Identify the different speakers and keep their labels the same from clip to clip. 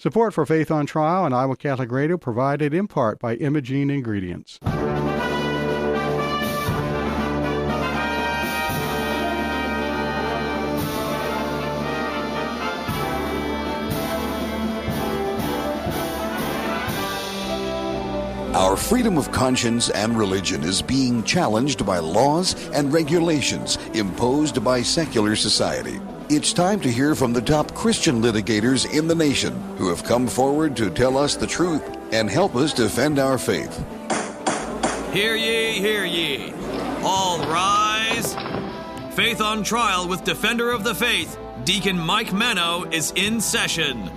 Speaker 1: Support for Faith on Trial and Iowa Catholic Radio provided in part by Imogene Ingredients.
Speaker 2: Our freedom of conscience and religion is being challenged by laws and regulations imposed by secular society. It's time to hear from the top Christian litigators in the nation who have come forward to tell us the truth and help us defend our faith.
Speaker 3: Hear ye, hear ye. All rise. Faith on Trial with Defender of the Faith, Deacon Mike Mano, is in session.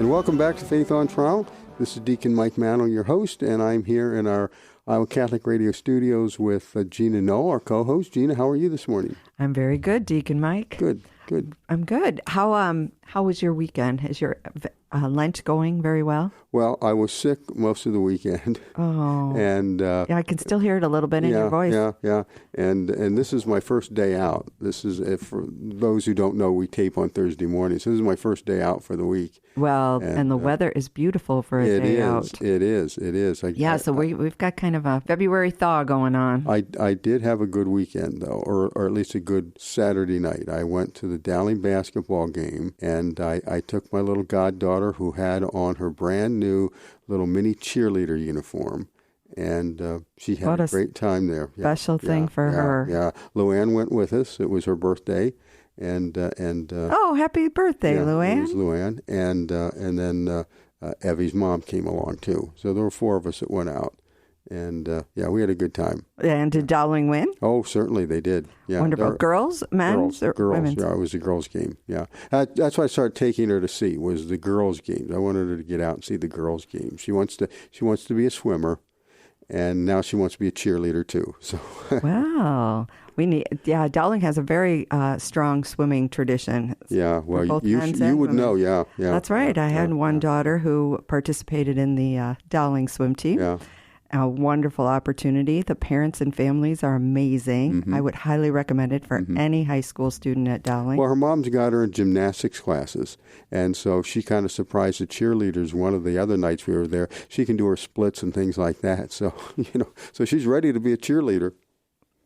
Speaker 4: And welcome back to Faith on Trial. This is Deacon Mike Mano, your host, and I'm here in our Iowa Catholic Radio studios with Gina Knoll, our co-host. Gina, how are you this morning?
Speaker 5: I'm very good, Deacon Mike.
Speaker 4: Good.
Speaker 5: I'm good. How was your weekend? Is your Lent going very well?
Speaker 4: Well, I was sick most of the weekend.
Speaker 5: Oh.
Speaker 4: And
Speaker 5: yeah, I can still hear it a little bit in your voice.
Speaker 4: Yeah. And this is my first day out. This is, for those who don't know, we tape on Thursday mornings. This is my first day out for the week.
Speaker 5: Well, and the weather is beautiful for a day out.
Speaker 4: It is.
Speaker 5: So we've got kind of a February thaw going on.
Speaker 4: I did have a good weekend, though, or at least a good Saturday night. I went to the Dowling basketball game, and I took my little goddaughter, who had on her brand new little mini cheerleader uniform, and she had a great time there.
Speaker 5: Special thing for her.
Speaker 4: Yeah, Luann went with us. It was her birthday, and
Speaker 5: oh, happy birthday, Luann!
Speaker 4: It was Luann, and then Evie's mom came along too. So there were four of us that went out. And, we had a good time.
Speaker 5: And did Dowling win?
Speaker 4: Oh, certainly they did. Yeah,
Speaker 5: wonderful. Girls, men's, or
Speaker 4: girls.
Speaker 5: women's?
Speaker 4: Yeah, it was a girls' game. Yeah, that's why I started taking her to see was the girls' games. I wanted her to get out and see the girls' games. She wants to be a swimmer, and now she wants to be a cheerleader too. So
Speaker 5: wow, Dowling has a very strong swimming tradition.
Speaker 4: Yeah, well, you would know. Yeah.
Speaker 5: That's right. I had one daughter who participated in the Dowling swim team.
Speaker 4: Yeah.
Speaker 5: A wonderful opportunity. The parents and families are amazing.
Speaker 4: Mm-hmm.
Speaker 5: I would highly recommend it for any high school student at Dowling.
Speaker 4: Well, her mom's got her in gymnastics classes, and so she kind of surprised the cheerleaders one of the other nights we were there. She can do her splits and things like that. So, so she's ready to be a cheerleader.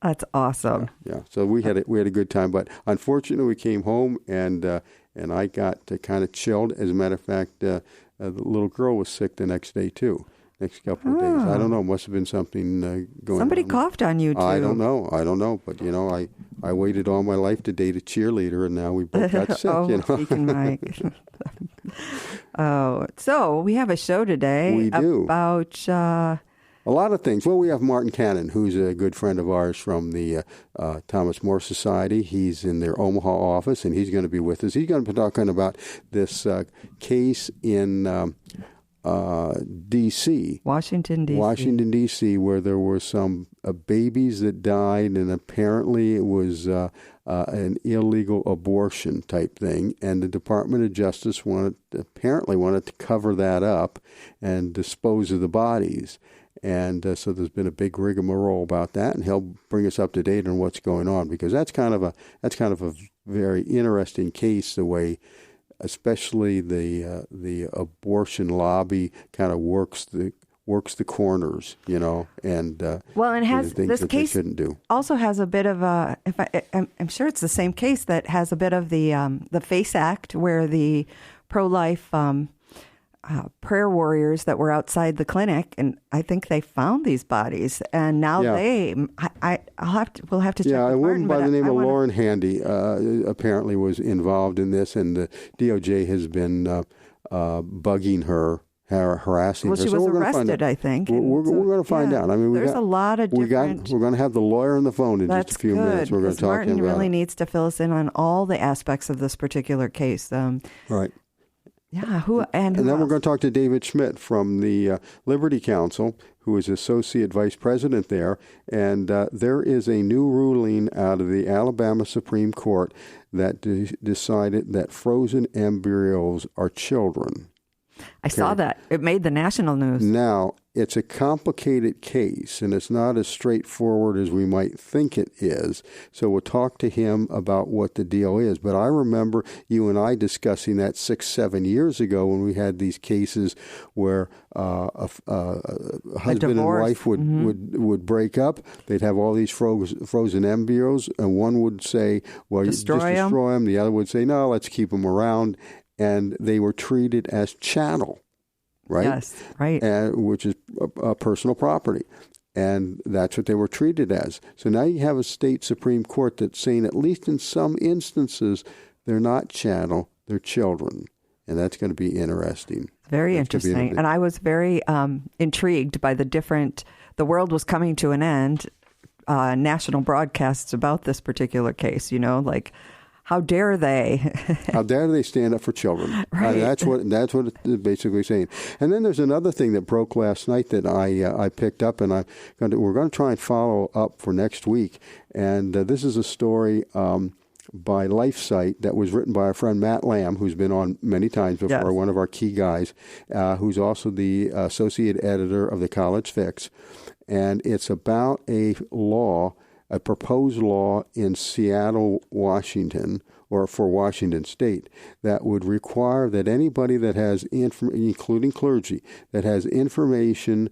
Speaker 5: That's awesome.
Speaker 4: Yeah. So we had a good time, but unfortunately we came home and I got kind of chilled. As a matter of fact, the little girl was sick the next day too. Next couple of days. I don't know. Must have been something going on.
Speaker 5: Somebody coughed on you, too.
Speaker 4: I don't know. But, I waited all my life to date a cheerleader, and now we both got sick,
Speaker 5: Deacon Mike. So we have a show today.
Speaker 4: We do.
Speaker 5: About
Speaker 4: a lot of things. Well, we have Martin Cannon, who's a good friend of ours from the Thomas More Society. He's in their Omaha office, and he's going to be with us. He's going to be talking about this case in D.C.
Speaker 5: Washington, D.C.,
Speaker 4: where there were some babies that died, and apparently it was an illegal abortion type thing, and the Department of Justice wanted to cover that up and dispose of the bodies. And so there's been a big rigmarole about that, and he'll bring us up to date on what's going on, because that's kind of a very interesting case, the way especially the abortion lobby kind of works the corners, and
Speaker 5: this case
Speaker 4: shouldn't do.
Speaker 5: Also has a bit of a. I'm sure it's the same case that has a bit of the FACE Act, where the pro-life prayer warriors that were outside the clinic, and I think they found these bodies, and now we'll have to check.
Speaker 4: Yeah, a woman by the name of Lauren Handy apparently was involved in this, and the DOJ has been bugging her, harassing her.
Speaker 5: Well, she was arrested, I think.
Speaker 4: We're going to find out. I mean,
Speaker 5: there's a lot of different.
Speaker 4: We're going to have the lawyer on the phone in just a few minutes. We're going to talk to him about.
Speaker 5: Martin really needs to fill us in on all the aspects of this particular case.
Speaker 4: Right.
Speaker 5: Yeah,
Speaker 4: and then we're going to talk to David Schmidt from the Liberty Council, who is Associate Vice President there. And there is a new ruling out of the Alabama Supreme Court that decided that frozen embryos are children.
Speaker 5: I saw that. It made the national news.
Speaker 4: Now, it's a complicated case, and it's not as straightforward as we might think it is. So we'll talk to him about what the deal is. But I remember you and I discussing that 6-7 years ago when we had these cases where a husband and wife would break up. They'd have all these frozen embryos, and one would say, well,
Speaker 5: destroy
Speaker 4: them. The other would say, no, let's keep them around. And they were treated as chattel, right?
Speaker 5: Yes, right.
Speaker 4: Which is personal property. And that's what they were treated as. So now you have a state Supreme Court that's saying, at least in some instances, they're not chattel, they're children. And that's going to be interesting.
Speaker 5: Very interesting. And I was very intrigued by the world was coming to an end, national broadcasts about this particular case, like, how dare they?
Speaker 4: How dare they stand up for children?
Speaker 5: Right.
Speaker 4: That's what it's basically saying. And then there's another thing that broke last night that I picked up, and we're going to try and follow up for next week. And this is a story by LifeSite that was written by our friend Matt Lamb, who's been on many times before,
Speaker 5: yes.
Speaker 4: One of our key guys, who's also the associate editor of the College Fix. And it's about a proposed law in Seattle, Washington, or for Washington State, that would require that anybody that has, including clergy, that has information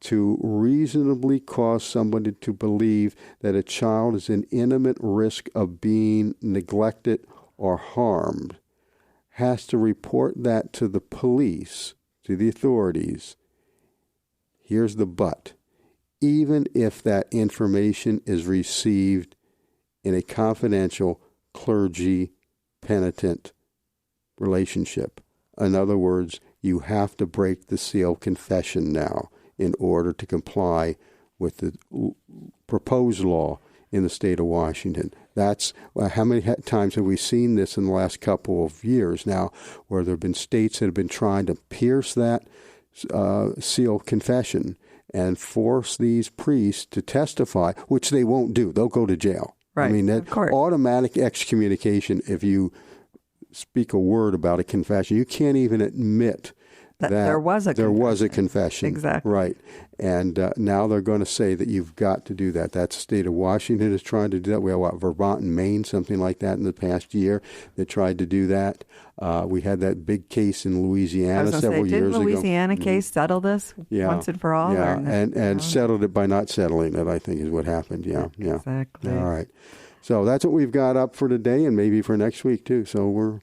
Speaker 4: to reasonably cause somebody to believe that a child is in imminent risk of being neglected or harmed, has to report that to the police, to the authorities. Here's the but. Even if that information is received in a confidential clergy-penitent relationship. In other words, you have to break the seal of confession now in order to comply with the proposed law in the state of Washington. That's how many times have we seen this in the last couple of years now, where there have been states that have been trying to pierce that seal of confession and force these priests to testify, which they won't do. They'll go to jail.
Speaker 5: Right.
Speaker 4: I mean, that automatic excommunication, if you speak a word about a confession, you can't even admit that there was a confession.
Speaker 5: Exactly.
Speaker 4: Right. And now they're going to say that you've got to do that. That's the state of Washington is trying to do that. We have Vermont and Maine, something like that in the past year that tried to do that. We had that big case in Louisiana several years ago.
Speaker 5: Didn't Louisiana case settle this once and for all?
Speaker 4: Yeah, and settled it by not settling it, I think, is what happened. Yeah.
Speaker 5: Exactly.
Speaker 4: All right. So that's what we've got up for today and maybe for next week, too. So we're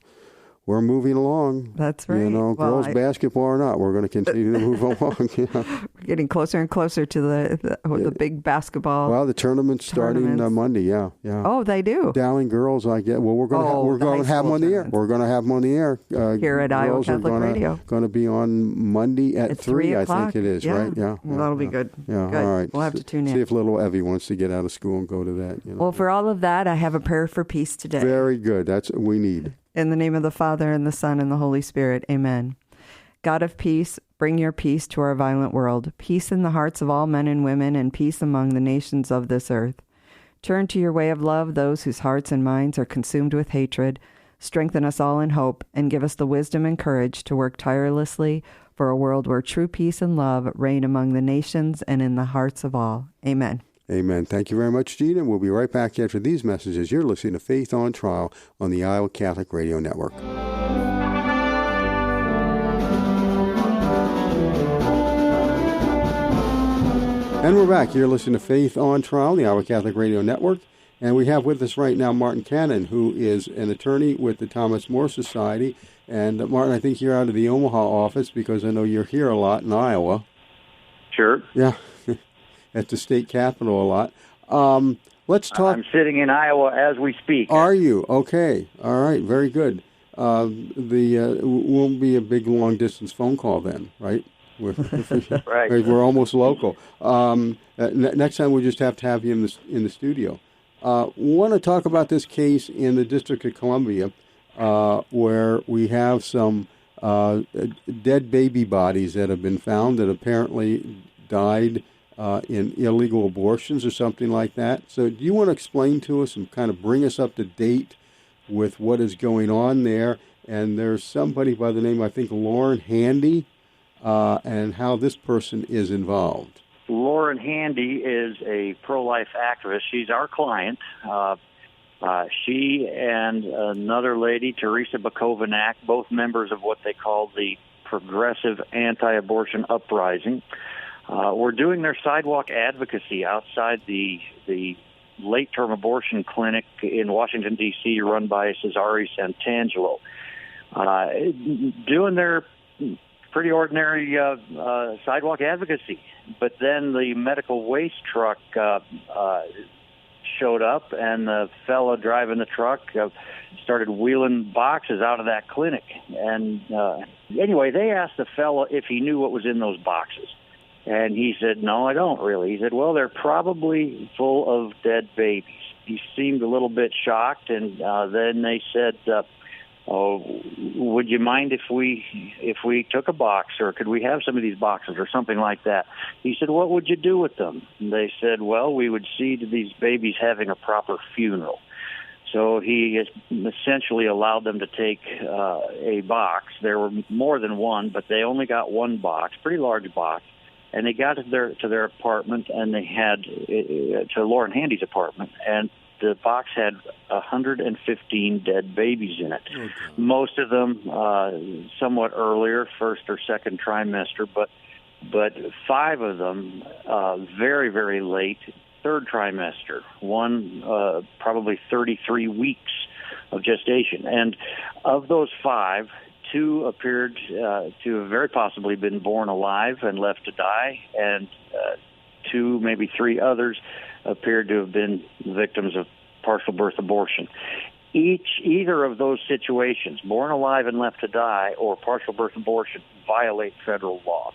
Speaker 4: moving along.
Speaker 5: That's right.
Speaker 4: Girls basketball or not, we're going to continue to move along.
Speaker 5: We're getting closer and closer to the big basketball.
Speaker 4: Well, the tournament's starting Monday. Yeah.
Speaker 5: Oh, they do.
Speaker 4: Dowling girls, I get. Well, we're going to have them on the air. We're going to have them on the air.
Speaker 5: Here at Iowa Catholic Radio.
Speaker 4: Going to be on Monday at 3, I think it is.
Speaker 5: Yeah.
Speaker 4: Right? Yeah.
Speaker 5: Well, that'll be good.
Speaker 4: Yeah.
Speaker 5: Good.
Speaker 4: All right.
Speaker 5: We'll have to tune in.
Speaker 4: See if little Evie wants to get out of school and go to that.
Speaker 5: Well, for all of that, I have a prayer for peace today.
Speaker 4: Very good. That's what we need.
Speaker 5: In the name of the Father, and the Son, and the Holy Spirit. Amen. God of peace, bring your peace to our violent world, peace in the hearts of all men and women, and peace among the nations of this earth. Turn to your way of love those whose hearts and minds are consumed with hatred. Strengthen us all in hope, and give us the wisdom and courage to work tirelessly for a world where true peace and love reign among the nations and in the hearts of all. Amen.
Speaker 4: Amen. Thank you very much, Gina. We'll be right back after these messages. You're listening to Faith on Trial on the Iowa Catholic Radio Network. And we're back. You're listening to Faith on Trial, the Iowa Catholic Radio Network. And we have with us right now Martin Cannon, who is an attorney with the Thomas More Society. And Martin, I think you're out of the Omaha office because I know you're here a lot in Iowa.
Speaker 6: Sure.
Speaker 4: Yeah. At the state capitol a lot. Let's talk.
Speaker 6: I'm sitting in Iowa as we speak.
Speaker 4: Are you? Okay. All right. Very good. Won't be a big long distance phone call then, right?
Speaker 6: Right.
Speaker 4: We're almost local. Next time we'll just have to have you in the studio. Want to talk about this case in the District of Columbia, where we have some dead baby bodies that have been found that apparently died in illegal abortions or something like that. So do you want to explain to us and kind of bring us up to date with what is going on there and there's somebody by the name, I think, Lauren Handy, and how this person is involved.
Speaker 6: Lauren Handy is a pro-life activist. She's our client. She and another lady, Theresa, both members of what they call the Progressive Anti-Abortion Uprising, were doing their sidewalk advocacy outside the late-term abortion clinic in Washington, D.C., run by Cesare Santangelo, doing their pretty ordinary sidewalk advocacy. But then the medical waste truck showed up, and the fellow driving the truck started wheeling boxes out of that clinic. And anyway, they asked the fellow if he knew what was in those boxes. And he said, no, I don't really. He said, well, they're probably full of dead babies. He seemed a little bit shocked, and then they said, would you mind if we took a box, or could we have some of these boxes, or something like that? He said, what would you do with them? And they said, well, we would see to these babies having a proper funeral. So he essentially allowed them to take a box. There were more than one, but they only got one box, pretty large box. And they got to their apartment, and they had to Lauren Handy's apartment, and the box had 115 dead babies in it. Okay. Most of them somewhat earlier, first or second trimester, but 5 of them very, very late, third trimester. One probably 33 weeks of gestation. And of those 5, 2 appeared to have very possibly been born alive and left to die, and 2, maybe 3 others appeared to have been victims of partial birth abortion. Either of those situations, born alive and left to die, or partial birth abortion, violate federal law.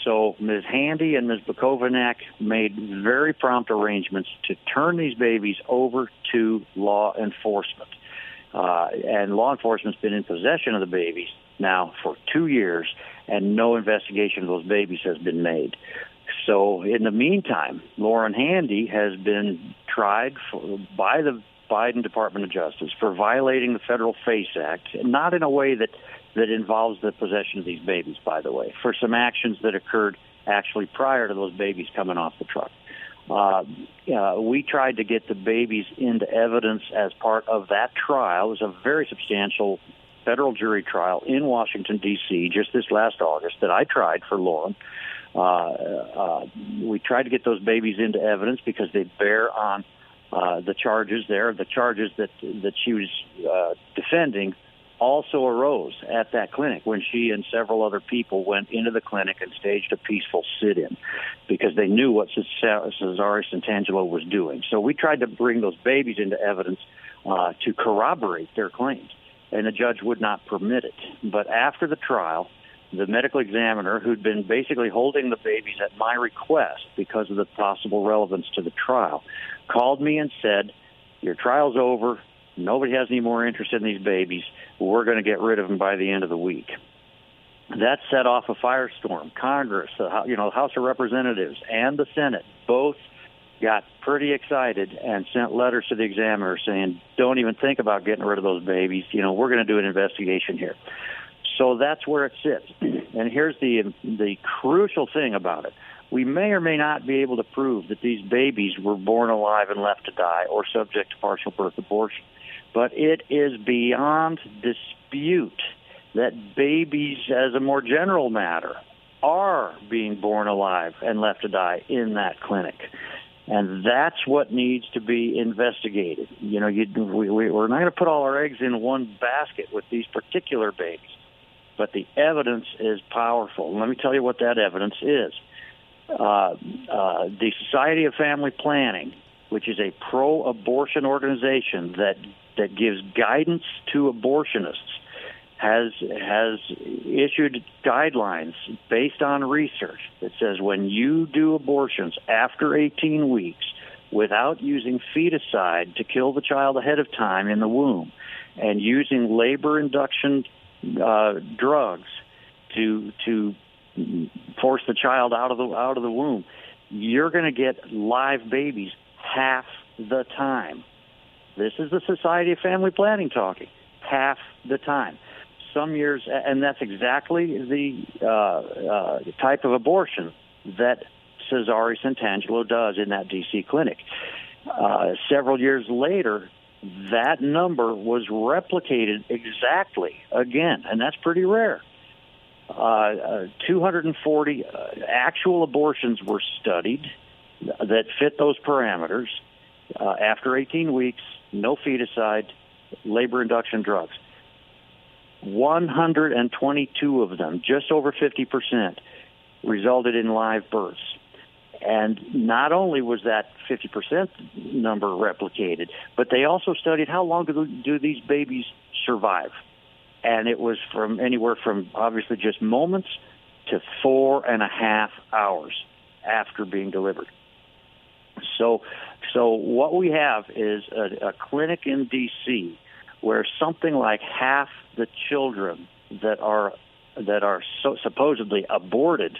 Speaker 6: So Ms. Handy and Ms. Bukovac made very prompt arrangements to turn these babies over to law enforcement. And law enforcement's been in possession of the babies now for 2 years, and no investigation of those babies has been made. So in the meantime, Lauren Handy has been tried by the Biden Department of Justice for violating the Federal FACE Act, not in a way that involves the possession of these babies, by the way, for some actions that occurred actually prior to those babies coming off the truck. We tried to get the babies into evidence as part of that trial. It was a very substantial federal jury trial in Washington, D.C., just this last August that I tried for Lauren. We tried to get those babies into evidence because they bear on the charges there. The charges that she was defending also arose at that clinic when she and several other people went into the clinic and staged a peaceful sit-in because they knew what Cesare Santangelo was doing. So we tried to bring those babies into evidence to corroborate their claims, and the judge would not permit it. But after the trial, the medical examiner, who'd been basically holding the babies at my request because of the possible relevance to the trial, called me and said, your trial's over. Nobody has any more interest in these babies. We're going to get rid of them by the end of the week. That set off a firestorm. Congress, the House of Representatives, and the Senate both got pretty excited and sent letters to the examiner saying, don't even think about getting rid of those babies. We're going to do an investigation here. So that's where it sits. And here's the crucial thing about it. We may or may not be able to prove that these babies were born alive and left to die or subject to partial birth abortion. But it is beyond dispute that babies, as a more general matter, are being born alive and left to die in that clinic. And that's what needs to be investigated. We're not going to put all our eggs in one basket with these particular babies. But the evidence is powerful. And let me tell you what that evidence is. The Society of Family Planning, which is a pro-abortion organization that gives guidance to abortionists, has issued guidelines based on research that says when you do abortions after 18 weeks without using feticide to kill the child ahead of time in the womb and using labor induction drugs to force the child out of the womb, you're going to get live babies half the time. This is the Society of Family Planning talking. half the time. Some years, and that's exactly the type of abortion that Cesare Santangelo does in that D.C. clinic. Several years later, that number was replicated exactly again, and that's pretty rare. 240 actual abortions were studied that fit those parameters. After 18 weeks, no feticide, labor induction drugs. 122 of them, just over 50%, resulted in live births. And not only was that 50% number replicated, but they also studied how long do these babies survive. And it was from anywhere from obviously just moments to 4.5 hours after being delivered. So what we have is a clinic in D.C. where something like half the children that are supposedly aborted,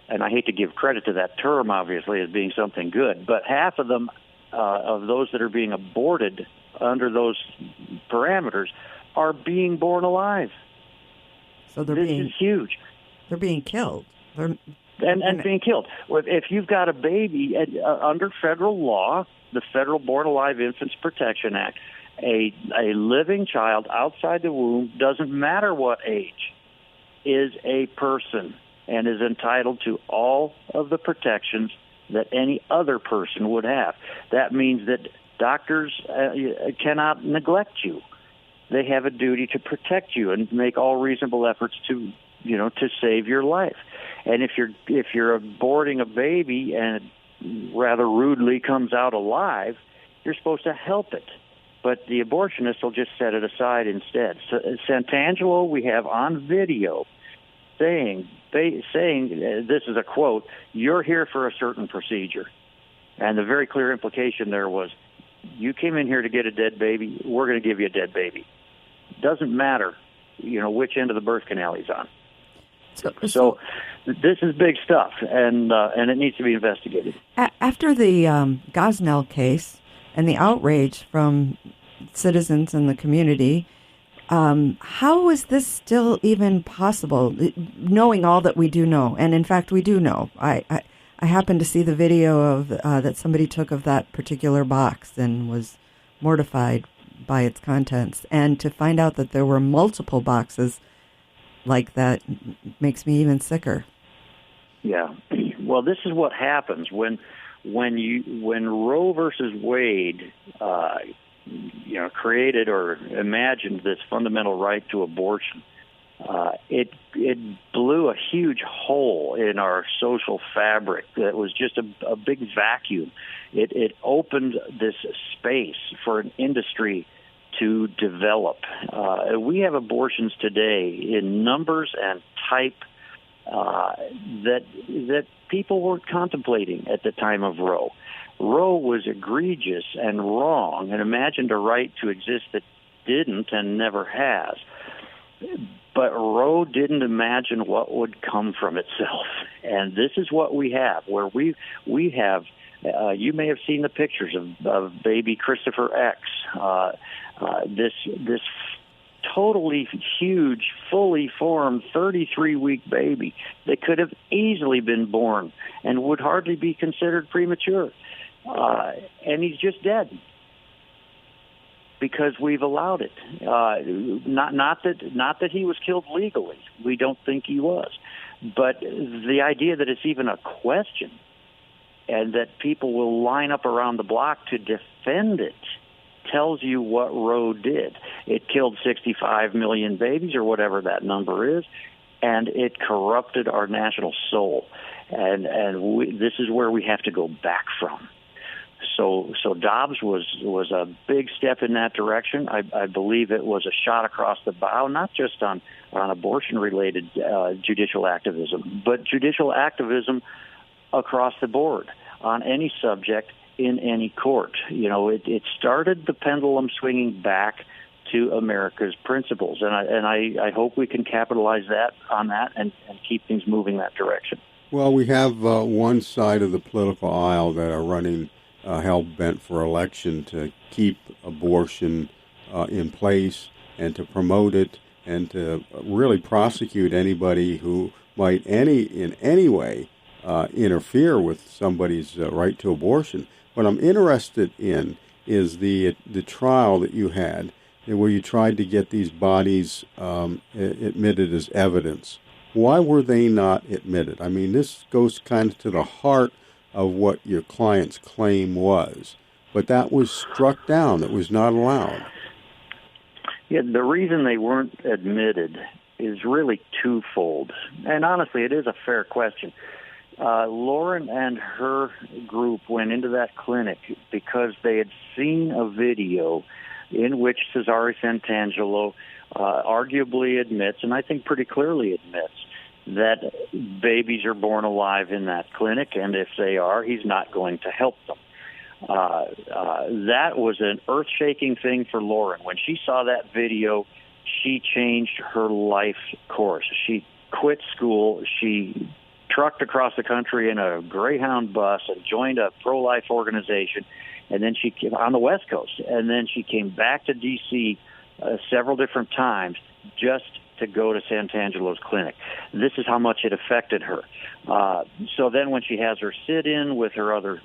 Speaker 6: and I hate to give credit to that term, obviously, as being something good, but half of them, of those that are being aborted under those parameters, are being born alive.
Speaker 5: So
Speaker 6: this is huge.
Speaker 5: They're being killed. And
Speaker 6: being killed. If you've got a baby under federal law, the Federal Born Alive Infants Protection Act, a living child outside the womb, doesn't matter what age, is a person and is entitled to all of the protections that any other person would have. That means that doctors cannot neglect you. They have a duty to protect you and make all reasonable efforts to save your life. And if you're aborting a baby and it rather rudely comes out alive, you're supposed to help it. But the abortionist will just set it aside instead. So, Santangelo, we have on video saying, this is a quote, "You're here for a certain procedure." And the very clear implication there was, you came in here to get a dead baby, we're going to give you a dead baby. Doesn't matter, which end of the birth canal he's on. So this is big stuff, and it needs to be investigated.
Speaker 5: After the Gosnell case and the outrage from citizens in the community, how is this still even possible, knowing all that we do know? And in fact, we do know. I happened to see the video of that somebody took of that particular box and was mortified by its contents. And to find out that there were multiple boxes like that makes me even sicker.
Speaker 6: Yeah. Well, this is what happens when Roe versus Wade, created or imagined this fundamental right to abortion. It blew a huge hole in our social fabric that was just a big vacuum. It opened this space for an industry to develop. We have abortions today in numbers and type that people weren't contemplating at the time of Roe. Roe was egregious and wrong and imagined a right to exist that didn't and never has. But Roe didn't imagine what would come from itself. And this is what we have, where we have, you may have seen the pictures of baby Christopher X, this totally huge, fully formed 33-week baby that could have easily been born and would hardly be considered premature. And he's just dead because we've allowed it. Not that he was killed legally. We don't think he was. But the idea that it's even a question and that people will line up around the block to defend it tells you what Roe did. It killed 65 million babies or whatever that number is, and it corrupted our national soul. And this is where we have to go back from. So Dobbs was a big step in that direction. I believe it was a shot across the bow, not just on abortion-related judicial activism, but judicial activism across the board on any subject in any court. It started the pendulum swinging back to America's principles, and I hope we can capitalize on that and keep things moving that direction.
Speaker 4: Well, we have one side of the political aisle that are running hell-bent for election to keep abortion in place, and to promote it and to really prosecute anybody who might in any way interfere with somebody's right to abortion. What I'm interested in is the trial that you had where you tried to get these bodies admitted as evidence. Why were they not admitted? I mean, this goes kind of to the heart of what your client's claim was, but that was struck down. It was not allowed.
Speaker 6: Yeah, the reason they weren't admitted is really twofold, and honestly, it is a fair question. Lauren and her group went into that clinic because they had seen a video in which Cesare Santangelo arguably admits, and I think pretty clearly admits, that babies are born alive in that clinic, and if they are, he's not going to help them. That was an earth-shaking thing for Lauren. When she saw that video, she changed her life course. She quit school. She trucked across the country in a Greyhound bus and joined a pro-life organization, and then she came on the West Coast, and then she came back to D.C. Several different times just to go to Santangelo's clinic. This is how much it affected her. So then when she has her sit-in with her other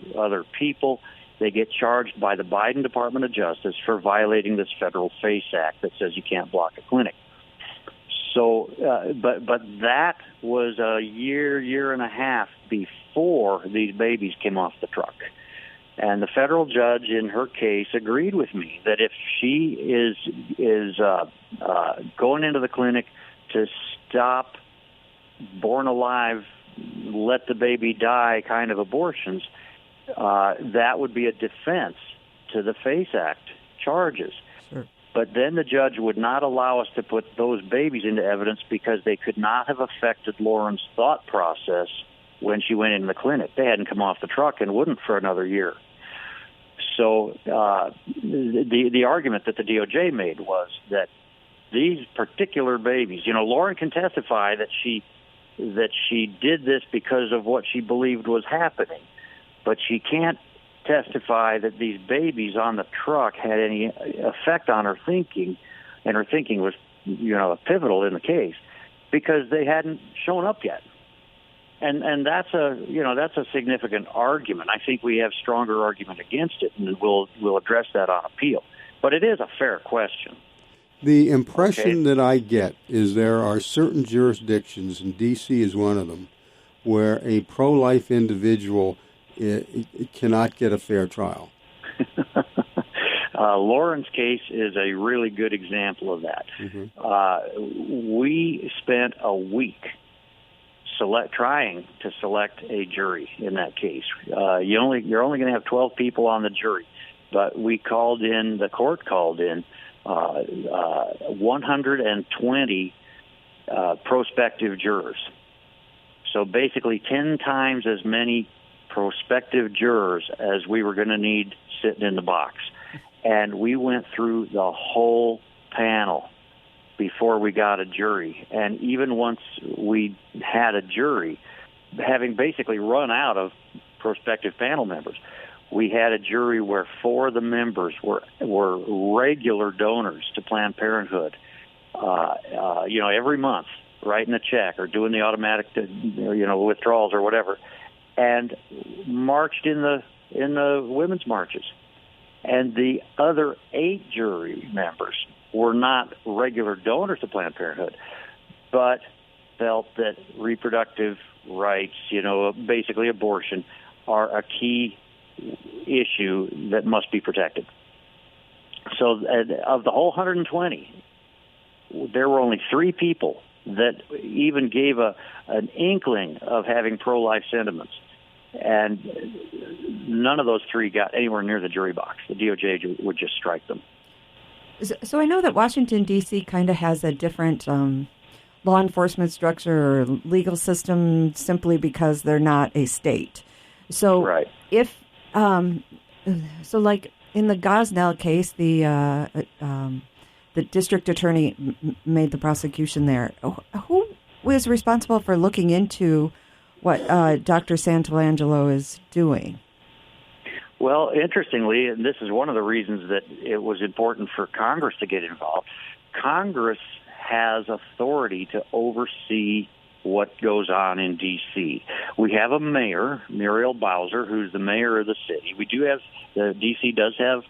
Speaker 6: people, they get charged by the Biden Department of Justice for violating this federal FACE Act that says you can't block a clinic. So, but that was a year and a half before these babies came off the truck. And the federal judge in her case agreed with me that if she is going into the clinic to stop born alive, let the baby die kind of abortions, that would be a defense to the FACE Act charges.
Speaker 5: Sure.
Speaker 6: But then the judge would not allow us to put those babies into evidence because they could not have affected Lauren's thought process when she went into the clinic. They hadn't come off the truck and wouldn't for another year. So the argument that the DOJ made was that these particular babies, Lauren can testify that she did this because of what she believed was happening, but she can't testify that these babies on the truck had any effect on her thinking, and her thinking was, pivotal in the case because they hadn't shown up yet. And that's a significant argument. I think we have stronger argument against it, and we'll address that on appeal. But it is a fair question.
Speaker 4: The impression that I get is there are certain jurisdictions, and D.C. is one of them, where a pro-life individual it cannot get a fair trial.
Speaker 6: Lauren's case is a really good example of that. Mm-hmm. We spent a week trying to select a jury in that case. You're only going to have 12 people on the jury, but the court called in 120 prospective jurors. So basically 10 times as many prospective jurors as we were going to need sitting in the box. And we went through the whole panel before we got a jury. And even once we had a jury, having basically run out of prospective panel members, we had a jury where 4 of the members were regular donors to Planned Parenthood, every month, writing a check or doing the automatic, withdrawals or whatever, and marched in the women's marches. And the other 8 jury members were not regular donors to Planned Parenthood, but felt that reproductive rights, basically abortion, are a key issue that must be protected. So of the whole 120, there were only 3 people that even gave an inkling of having pro-life sentiments. And none of those 3 got anywhere near the jury box. The DOJ would just strike them.
Speaker 5: So I know that Washington, D.C. kind of has a different law enforcement structure or legal system simply because they're not a state. So
Speaker 6: right.
Speaker 5: If like in the Gosnell case, the district attorney made the prosecution there. Who was responsible for looking into what Dr. Santangelo is doing? Well,
Speaker 6: interestingly, and this is one of the reasons that it was important for Congress to get involved, Congress has authority to oversee what goes on in D.C. We have a mayor, Muriel Bowser, who's the mayor of the city. We do have, D.C. does have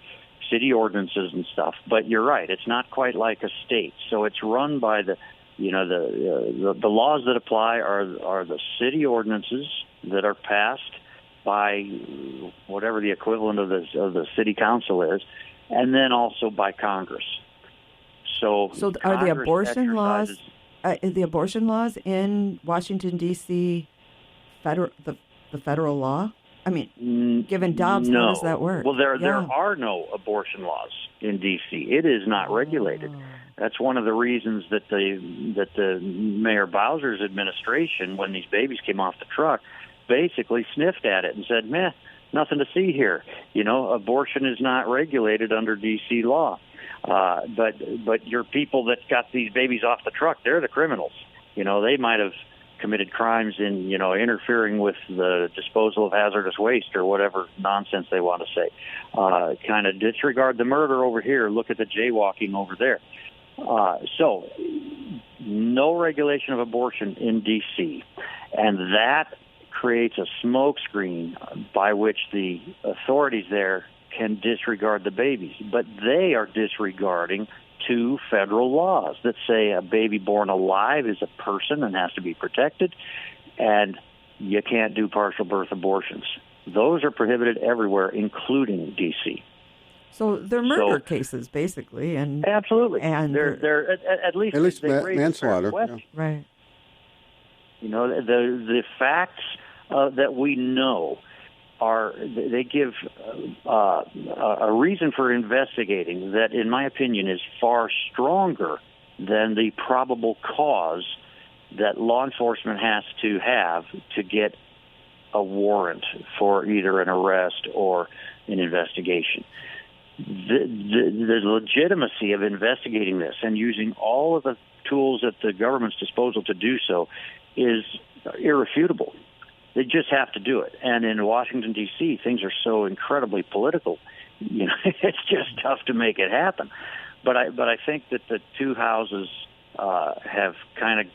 Speaker 6: city ordinances and stuff, but you're right, it's not quite like a state. So it's run by the laws that apply are the city ordinances that are passed by whatever the equivalent of the city council is, and then also by Congress. So
Speaker 5: are the abortion laws? The abortion laws in Washington D.C. the federal law? I mean, given Dobbs,
Speaker 6: no.
Speaker 5: How does that work?
Speaker 6: Well, there are no abortion laws in D.C. It is not regulated. That's one of the reasons that the Mayor Bowser's administration, when these babies came off the truck, basically sniffed at it and said, "Meh, nothing to see here. Abortion is not regulated under D.C. law." But your people that got these babies off the truck, they're the criminals. They might have committed crimes in, interfering with the disposal of hazardous waste or whatever nonsense they want to say. Kind of disregard the murder over here, look at the jaywalking over there. So no regulation of abortion in D.C., and that creates a smokescreen by which the authorities there can disregard the babies. But they are disregarding two federal laws that say a baby born alive is a person and has to be protected, and you can't do partial birth abortions. Those are prohibited everywhere, including D.C.
Speaker 5: So they're murder cases, basically, and
Speaker 6: absolutely,
Speaker 5: and
Speaker 6: they're at least
Speaker 4: manslaughter,
Speaker 6: yeah.
Speaker 5: Right?
Speaker 6: The facts that we know they give a reason for investigating that, in my opinion, is far stronger than the probable cause that law enforcement has to have to get a warrant for either an arrest or an investigation. The legitimacy of investigating this and using all of the tools at the government's disposal to do so is irrefutable. They just have to do it. And in Washington, D.C., things are so incredibly political, it's just tough to make it happen. But I think that the two houses have kind of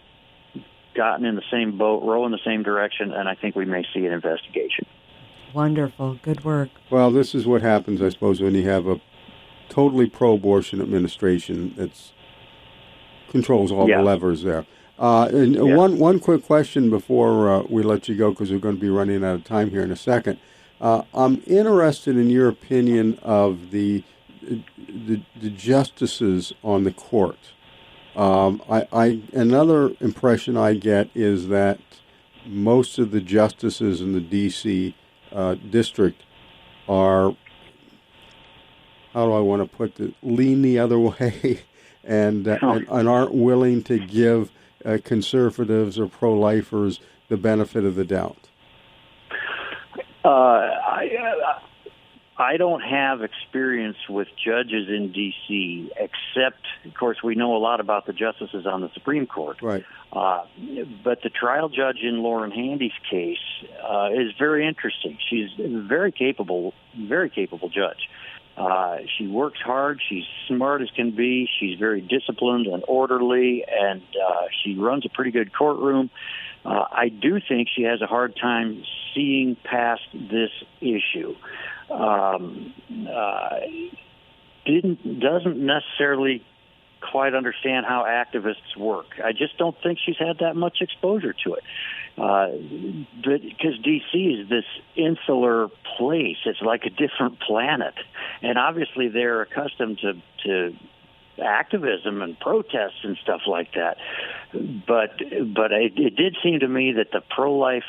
Speaker 6: gotten in the same boat, row in the same direction, and I think we may see an investigation.
Speaker 5: Wonderful. Good work.
Speaker 4: Well, this is what happens, I suppose, when you have a totally pro-abortion administration that controls all the levers there. One quick question before we let you go, because we're going to be running out of time here in a second. I'm interested in your opinion of the justices on the court. Another impression I get is that most of the justices in the D.C. District are, how do I want to put it, lean the other way and aren't willing to give conservatives or pro-lifers the benefit of the doubt.
Speaker 6: I don't have experience with judges in D.C., except, of course, we know a lot about the justices on the Supreme Court.
Speaker 4: Right.
Speaker 6: But the trial judge in Lauren Handy's case is very interesting. She's a very capable judge. She works hard. She's smart as can be. She's very disciplined and orderly, and she runs a pretty good courtroom. I do think she has a hard time seeing past this issue. Doesn't necessarily quite understand how activists work. I just don't think she's had that much exposure to it. Because D.C. is this insular place. It's like a different planet. And obviously they're accustomed to activism and protests and stuff like that. But it did seem to me that the pro-life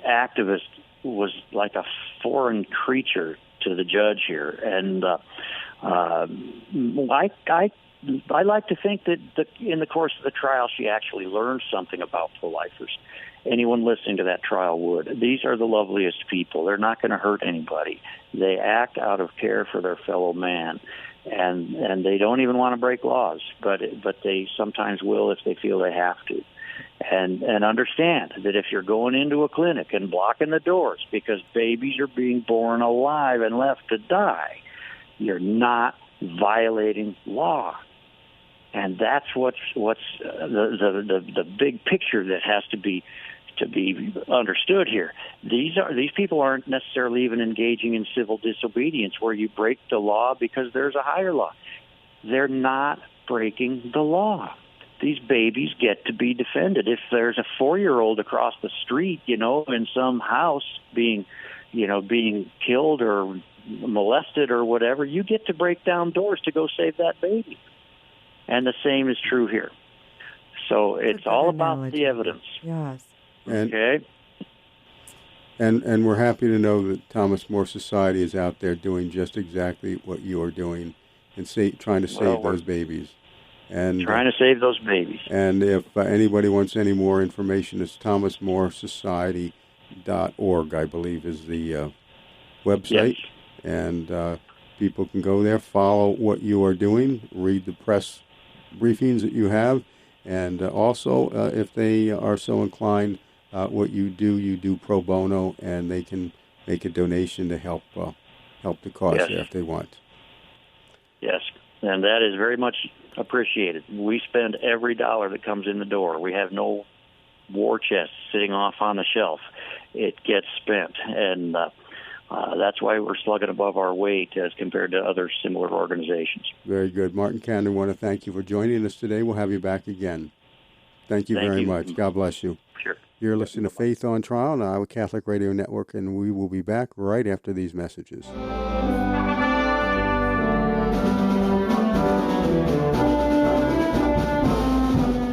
Speaker 6: activist was like a foreign creature to the judge here. And I like to think that in the course of the trial, she actually learned something about pro-lifers. Anyone listening to that trial would. These are the loveliest people. They're not going to hurt anybody. They act out of care for their fellow man, and they don't even want to break laws, but they sometimes will if they feel they have to. And understand that if you're going into a clinic and blocking the doors because babies are being born alive and left to die, you're not violating law. And that's what's the big picture that has to be understood here. These people aren't necessarily even engaging in civil disobedience where you break the law because there's a higher law. They're not breaking the law. These babies get to be defended. If there's a 4-year-old across the street, in some house being killed or molested or whatever, you get to break down doors to go save that baby. And the same is true here. So it's all about the evidence.
Speaker 5: Yes.
Speaker 6: Okay.
Speaker 4: And we're happy to know that Thomas More Society is out there doing just exactly what you are doing and trying to save those babies. And
Speaker 6: trying to save those babies.
Speaker 4: And if anybody wants any more information, it's thomasmoresociety.org, I believe, is the website.
Speaker 6: Yes.
Speaker 4: And people can go there, follow what you are doing, read the press briefings that you have, and also, if they are so inclined, what you do pro bono, and they can make a donation to help the cause there if they want.
Speaker 6: Yes, and that is very much appreciated. We spend every dollar that comes in the door. We have no war chest sitting off on the shelf. It gets spent, and that's why we're slugging above our weight as compared to other similar organizations.
Speaker 4: Very good. Martin Cannon, I want to thank you for joining us today. We'll have you back again. Thank you very much. God bless you.
Speaker 6: Sure.
Speaker 4: You're listening to Faith on Trial on the Iowa Catholic Radio Network, and we will be back right after these messages.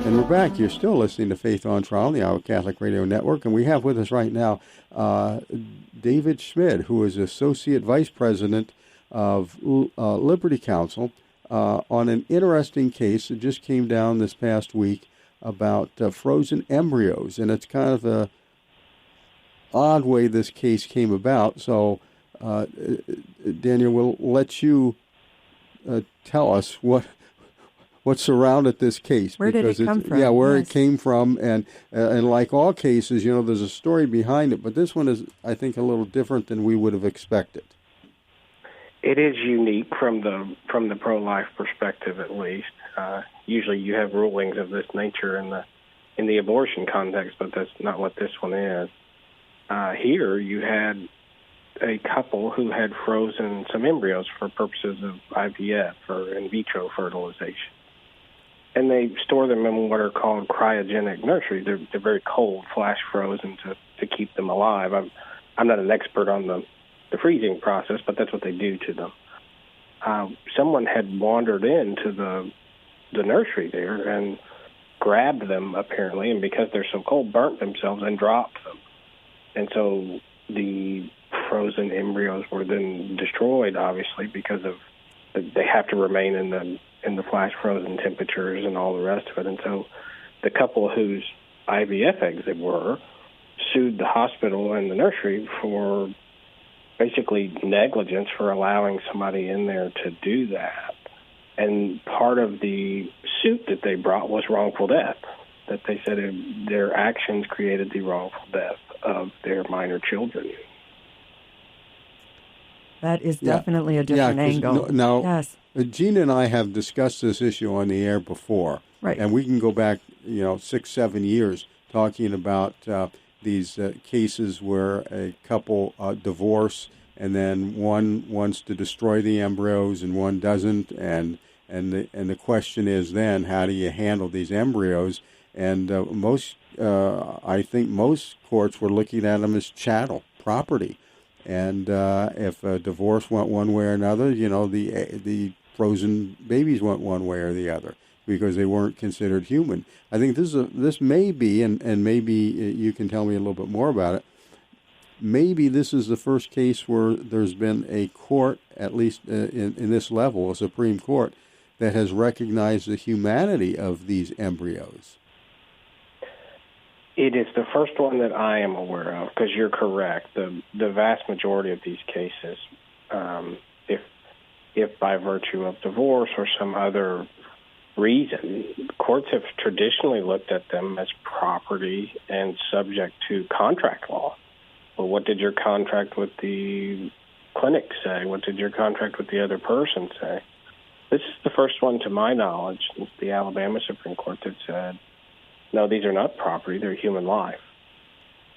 Speaker 4: And we're back. You're still listening to Faith on Trial on the Iowa Catholic Radio Network, and we have with us right now David Schmidt, who is Associate Vice President of Liberty Counsel, on an interesting case that just came down this past week about frozen embryos. And it's kind of a odd way this case came about. So, Daniel, we'll let you tell us what surrounded this case.
Speaker 5: Where did it come from?
Speaker 4: Yeah, where it came from. And like all cases, there's a story behind it. But this one is, I think, a little different than we would have expected.
Speaker 7: It is unique from the pro-life perspective, at least. Usually, you have rulings of this nature in the abortion context, but that's not what this one is. Here, you had a couple who had frozen some embryos for purposes of IVF or in vitro fertilization, and they store them in what are called cryogenic nurseries. They're very cold, flash frozen to keep them alive. I'm not an expert on the freezing process, but that's what they do to them. Someone had wandered into the nursery there and grabbed them, apparently, and because they're so cold, burnt themselves and dropped them. And so the frozen embryos were then destroyed, obviously, because of they have to remain in the flash frozen temperatures and all the rest of it. And so the couple whose IVF eggs they were sued the hospital and the nursery for basically negligence for allowing somebody in there to do that. And part of the suit that they brought was wrongful death, that they said their actions created the wrongful death of their minor children.
Speaker 5: That is definitely a different angle.
Speaker 4: Now,
Speaker 5: yes.
Speaker 4: Gina and I have discussed this issue on the air before.
Speaker 5: Right.
Speaker 4: And we can go back, 6-7 years talking about these cases where a couple divorce, and then one wants to destroy the embryos and one doesn't, and the question is then, how do you handle these embryos? And I think most courts were looking at them as chattel property, and if a divorce went one way or another, the frozen babies went one way or the other, because they weren't considered human. I think this may be, and maybe you can tell me a little bit more about it, maybe this is the first case where there's been a court, at least in this level, a Supreme Court, that has recognized the humanity of these embryos.
Speaker 7: It is the first one that I am aware of, because you're correct. The vast majority of these cases, if by virtue of divorce or some other reason, courts have traditionally looked at them as property and subject to contract law. Well, what did your contract with the clinic say? What did your contract with the other person say? This is the first one, to my knowledge, since the Alabama Supreme Court that said, no, these are not property, they're human life.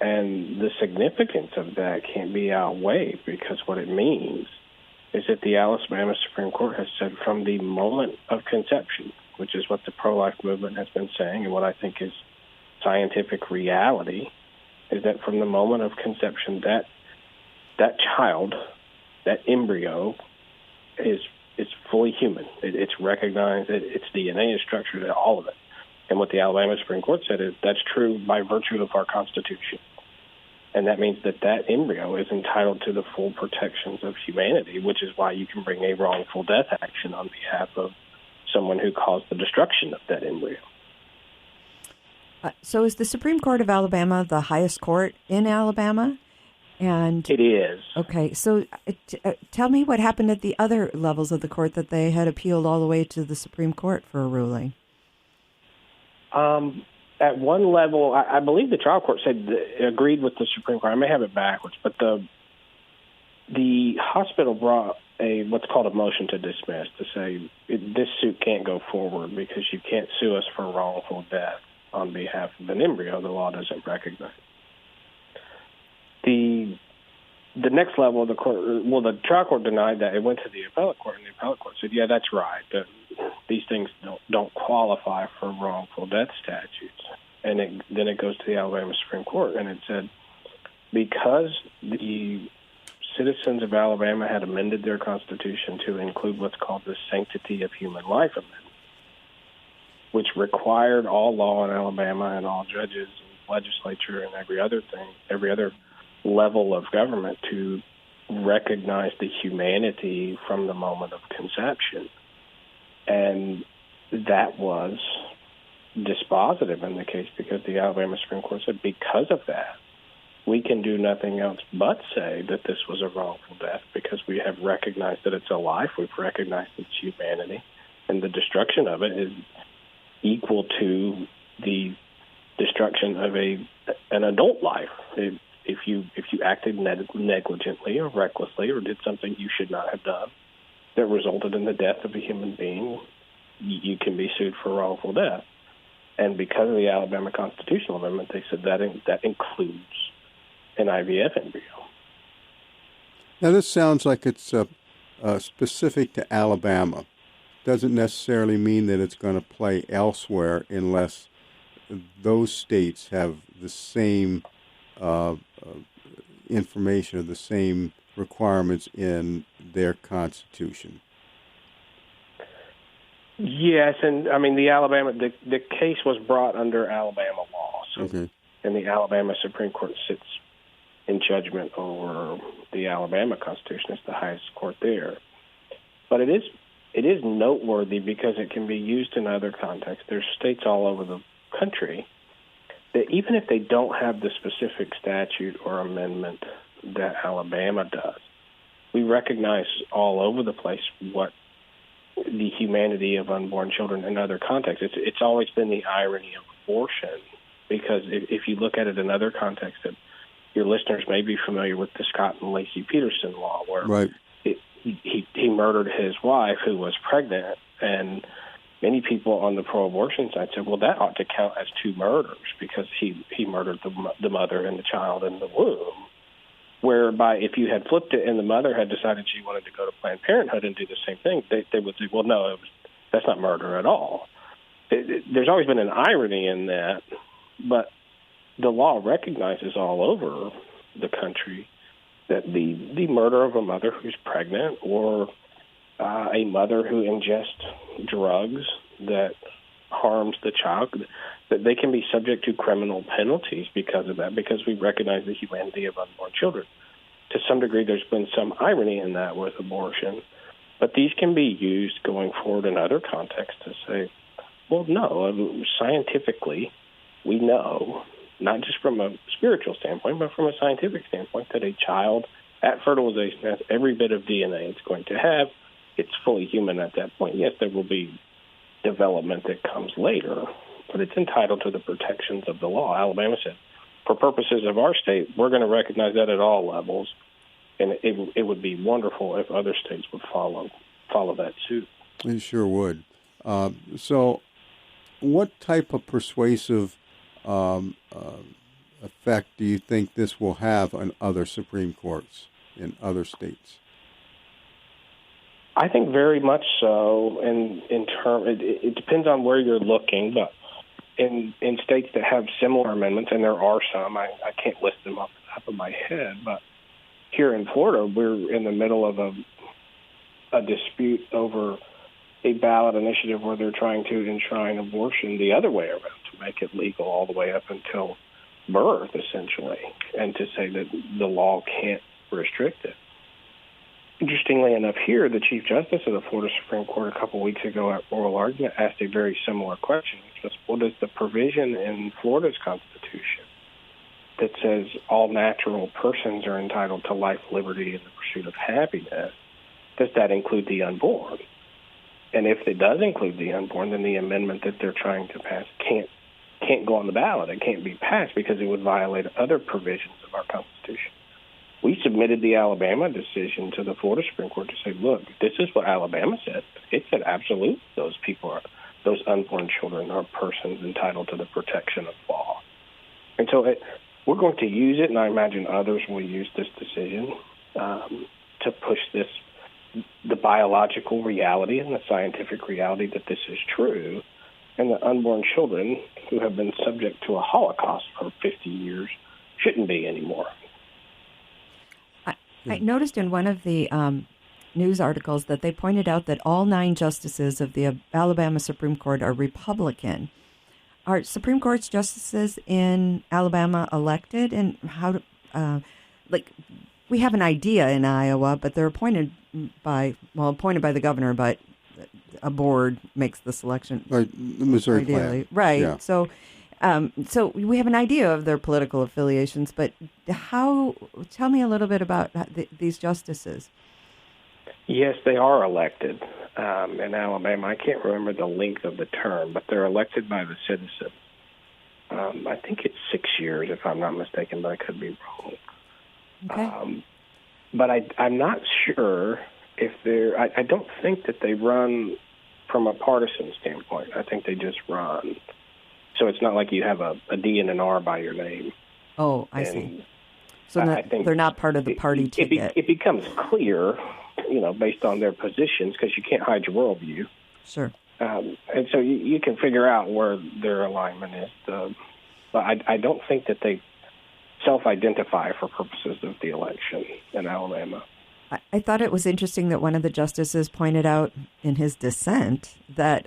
Speaker 7: And the significance of that can't be outweighed, because what it means is that the Alabama Supreme Court has said from the moment of conception, which is what the pro-life movement has been saying, and what I think is scientific reality, is that from the moment of conception, that child, that embryo, is fully human. It's recognized, its DNA is structured, all of it. And what the Alabama Supreme Court said is that's true by virtue of our Constitution. And that means that embryo is entitled to the full protections of humanity, which is why you can bring a wrongful death action on behalf of someone who caused the destruction of that embryo.
Speaker 5: So is the Supreme Court of Alabama the highest court in Alabama? And
Speaker 7: it is.
Speaker 5: Okay, so tell me what happened at the other levels of the court that they had appealed all the way to the Supreme Court for a ruling.
Speaker 7: At one level, I believe the trial court agreed with the Supreme Court. I may have it backwards, but the hospital brought what's called a motion to dismiss, to say this suit can't go forward because you can't sue us for wrongful death on behalf of an embryo. The law doesn't recognize. The next level of the court, the trial court denied that. It went to the appellate court, and the appellate court said, yeah, that's right. These things don't qualify for wrongful death statutes. And then it goes to the Alabama Supreme Court, and it said, because the citizens of Alabama had amended their Constitution to include what's called the Sanctity of Human Life Amendment, which required all law in Alabama and all judges and legislature and every other level of government to recognize the humanity from the moment of conception. And that was dispositive in the case, because the Alabama Supreme Court said because of that, we can do nothing else but say that this was a wrongful death, because we have recognized that it's a life, we've recognized its humanity, and the destruction of it is equal to the destruction of an adult life. If you acted negligently or recklessly or did something you should not have done that resulted in the death of a human being, you can be sued for wrongful death. And because of the Alabama Constitutional Amendment, they said that includes an IVF embryo.
Speaker 4: Now, this sounds like it's specific to Alabama. Doesn't necessarily mean that it's going to play elsewhere unless those states have the same information or the same requirements in their constitution.
Speaker 7: Yes, and I mean the case was brought under Alabama law, so
Speaker 4: okay.
Speaker 7: And the Alabama Supreme Court sits in judgment over the Alabama Constitution. It's the highest court there, but it is noteworthy because it can be used in other contexts. There's states all over the country that even if they don't have the specific statute or amendment that Alabama does, we recognize all over the place what the humanity of unborn children in other contexts. It's always been the irony of abortion, because if you look at it in other contexts, that your listeners may be familiar with the Scott and Lacey Peterson law, where
Speaker 4: right.
Speaker 7: He murdered his wife who was pregnant, and many people on the pro-abortion side said, well, that ought to count as two murders because he murdered the mother and the child in the womb. Whereby if you had flipped it and the mother had decided she wanted to go to Planned Parenthood and do the same thing, they would say, well, no, that's not murder at all. There's always been an irony in that, but the law recognizes all over the country that the murder of a mother who's pregnant or a mother who ingests drugs that harms the child, that they can be subject to criminal penalties because of that, because we recognize the humanity of unborn children. To some degree, there's been some irony in that with abortion, but these can be used going forward in other contexts to say, well, no, scientifically, we know, not just from a spiritual standpoint, but from a scientific standpoint, that a child at fertilization has every bit of DNA it's going to have. It's fully human at that point. Yes, there will be development that comes later, but it's entitled to the protections of the law. Alabama said, for purposes of our state, we're going to recognize that at all levels, and it would be wonderful if other states would follow that suit.
Speaker 4: It sure would. So what type of persuasive effect do you think this will have on other Supreme Courts in other states?
Speaker 7: I think very much so. And it depends on where you're looking, but in states that have similar amendments, and there are some, I can't list them off the top of my head, but here in Florida, we're in the middle of a dispute over a ballot initiative where they're trying to enshrine abortion the other way around, to make it legal all the way up until birth, essentially, and to say that the law can't restrict it. Interestingly enough, here, the Chief Justice of the Florida Supreme Court a couple weeks ago at oral argument asked a very similar question, which was, what is the provision in Florida's Constitution that says all natural persons are entitled to life, liberty, and the pursuit of happiness? Does that include the unborn? And if it does include the unborn, then the amendment that they're trying to pass can't go on the ballot. It can't be passed because it would violate other provisions of our Constitution. We submitted the Alabama decision to the Florida Supreme Court to say, look, this is what Alabama said. It said absolutely those unborn children are persons entitled to the protection of law. And so we're going to use it, and I imagine others will use this decision to push the biological reality and the scientific reality that this is true, and that unborn children who have been subject to a Holocaust for 50 years shouldn't be anymore.
Speaker 5: I noticed in one of the news articles that they pointed out that all 9 justices of the Alabama Supreme Court are Republican. Are Supreme Court justices in Alabama elected? And how, we have an idea in Iowa, but they're appointed by the governor, but a board makes the selection.
Speaker 4: Right, the Missouri
Speaker 5: ideally.
Speaker 4: plan.
Speaker 5: Right.
Speaker 4: Yeah.
Speaker 5: So we have an idea of their political affiliations, but tell me a little bit about these justices.
Speaker 7: Yes, they are elected in Alabama. I can't remember the length of the term, but they're elected by the citizen. I think it's 6 years, if I'm not mistaken, but I could be wrong.
Speaker 5: Okay.
Speaker 7: But I'm not sure if I don't think that they run from a partisan standpoint. I think they just run. So it's not like you have a D and an R by your name.
Speaker 5: Oh, I see. So they're not part of the party ticket.
Speaker 7: It becomes clear, based on their positions, because you can't hide your worldview.
Speaker 5: Sure.
Speaker 7: And so you can figure out where their alignment is. But I don't think that they self-identify for purposes of the election in Alabama.
Speaker 5: I thought it was interesting that one of the justices pointed out in his dissent that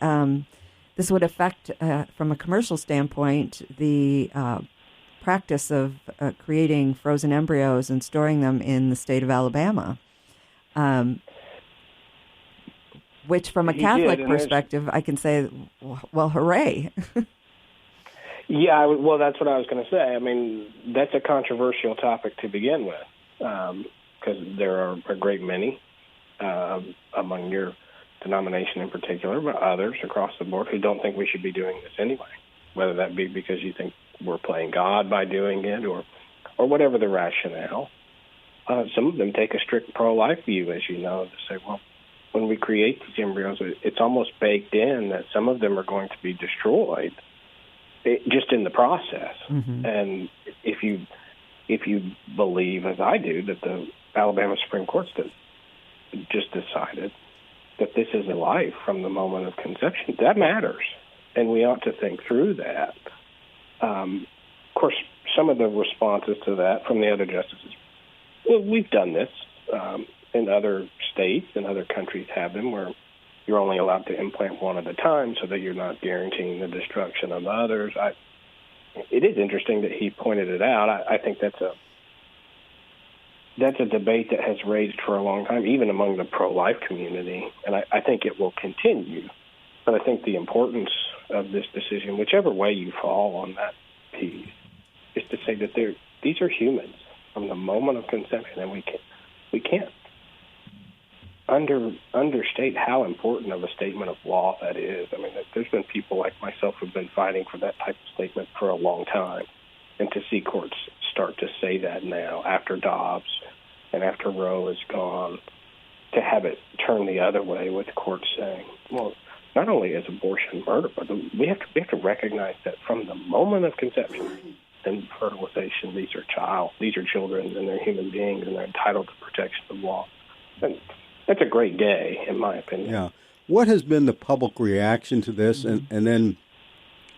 Speaker 5: this would affect, from a commercial standpoint, the practice of creating frozen embryos and storing them in the state of Alabama, which from a Catholic perspective, I can say, well, hooray.
Speaker 7: Yeah, well, that's what I was going to say. I mean, that's a controversial topic to begin with, because there are a great many among your denomination in particular, but others across the board who don't think we should be doing this anyway, whether that be because you think we're playing God by doing it or whatever the rationale. Some of them take a strict pro-life view, as you know, to say, well, when we create these embryos, it's almost baked in that some of them are going to be destroyed just in the process. Mm-hmm. And if you believe, as I do, that the Alabama Supreme Court just decided that this is a life from the moment of conception, that matters, and we ought to think through that. Of course, some of the responses to that from the other justices, well, we've done this in other states, and other countries have them, where you're only allowed to implant one at a time so that you're not guaranteeing the destruction of others. It is interesting that he pointed it out. I think that's a debate that has raged for a long time, even among the pro-life community, and I think it will continue. But I think the importance of this decision, whichever way you fall on that piece, is to say that these are humans from the moment of conception, and we can't understate how important of a statement of law that is. I mean, there's been people like myself who've been fighting for that type of statement for a long time, and to see courts start to say that now after Dobbs and after Roe is gone, to have it turn the other way with courts saying, well, not only is abortion murder, but we have to recognize that from the moment of conception and fertilization, these are children, and they're human beings, and they're entitled to protection of law. And that's a great day, in my opinion.
Speaker 4: Yeah. What has been the public reaction to this, and then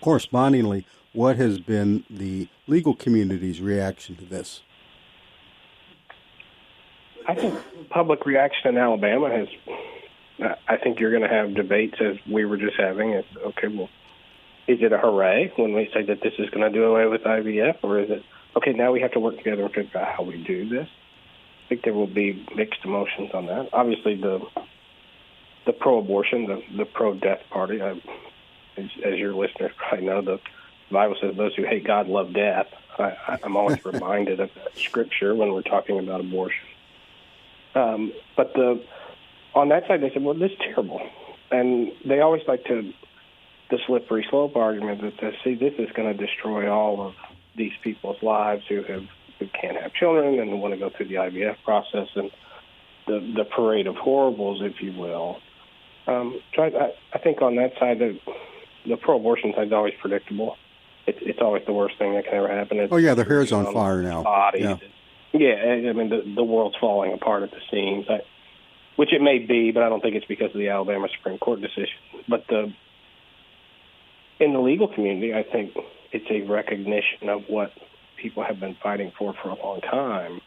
Speaker 4: correspondingly, what has been the legal community's reaction to this?
Speaker 7: I think public reaction in Alabama has, I think you're going to have debates as we were just having. It's, okay, well, is it a hooray when we say that this is going to do away with IVF, or is it, okay, now we have to work together and figure out how we do this? I think there will be mixed emotions on that. Obviously, the pro-abortion, the pro-death party, as your listeners probably know, the Bible says those who hate God love death. I'm always reminded of that scripture when we're talking about abortion. But on that side, they said, well, this is terrible. And they always like the slippery slope argument that says, see, this is going to destroy all of these people's lives who can't have children and want to go through the IVF process, and the parade of horribles, if you will. So I think on that side, the pro-abortion side is always predictable. It's always the worst thing that can ever happen.
Speaker 4: The hair's on fire now.
Speaker 7: Bodies. Yeah, I mean, the world's falling apart at the seams, which it may be, but I don't think it's because of the Alabama Supreme Court decision. But in the legal community, I think it's a recognition of what people have been fighting for a long time,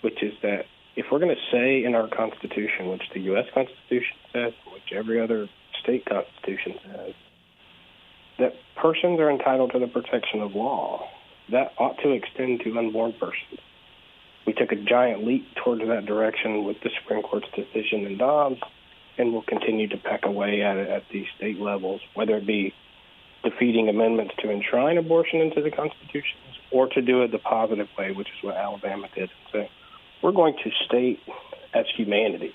Speaker 7: which is that if we're going to say in our Constitution, which the U.S. Constitution says, which every other state constitution says, that persons are entitled to the protection of law, that ought to extend to unborn persons. We took a giant leap towards that direction with the Supreme Court's decision in Dobbs, and we'll continue to peck away at it at these state levels, whether it be defeating amendments to enshrine abortion into the Constitution or to do it the positive way, which is what Alabama did. So we're going to state as humanity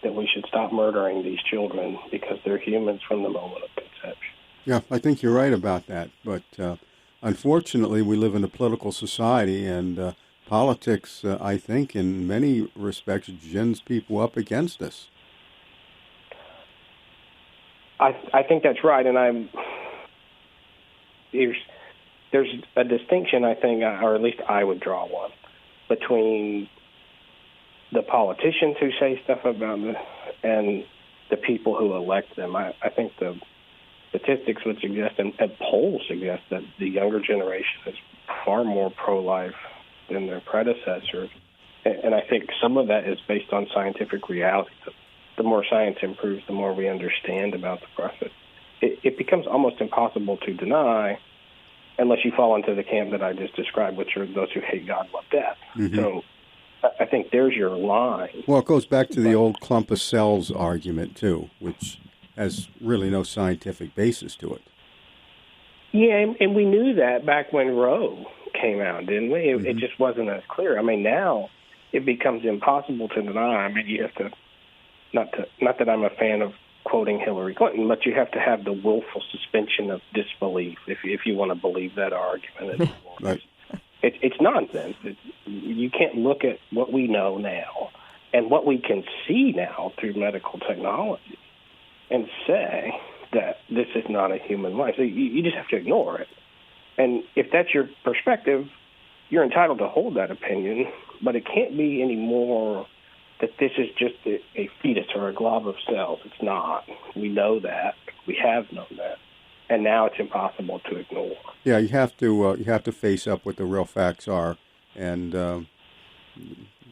Speaker 7: that we should stop murdering these children because they're humans from the moment of conception.
Speaker 4: Yeah, I think you're right about that. But unfortunately, we live in a political society, and politics, I think, in many respects, gins people up against us.
Speaker 7: I think that's right, and there's a distinction, I think, or at least I would draw one, between the politicians who say stuff about it and the people who elect them. I think the statistics would suggest, and polls suggest, that the younger generation is far more pro-life than their predecessors. And I think some of that is based on scientific reality. The more science improves, the more we understand about the process. It becomes almost impossible to deny unless you fall into the camp that I just described, which are those who hate God, love death. Mm-hmm. So I think there's your line.
Speaker 4: Well, it goes back to the old clump of cells argument, too, which has really no scientific basis to it.
Speaker 7: Yeah, and we knew that back when Roe came out, didn't we? It just wasn't as clear. I mean, now it becomes impossible to deny. I mean, you have to, not that I'm a fan of quoting Hillary Clinton, but you have to have the willful suspension of disbelief if you want to believe that argument.
Speaker 4: Right.
Speaker 7: It's nonsense. You can't look at what we know now and what we can see now through medical technology and say that this is not a human life. So you just have to ignore it. And if that's your perspective, you're entitled to hold that opinion, but it can't be any more that this is just a fetus or a glob of cells. It's not. We know that. We have known that. And now it's impossible to ignore.
Speaker 4: Yeah, you have to face up what the real facts are, and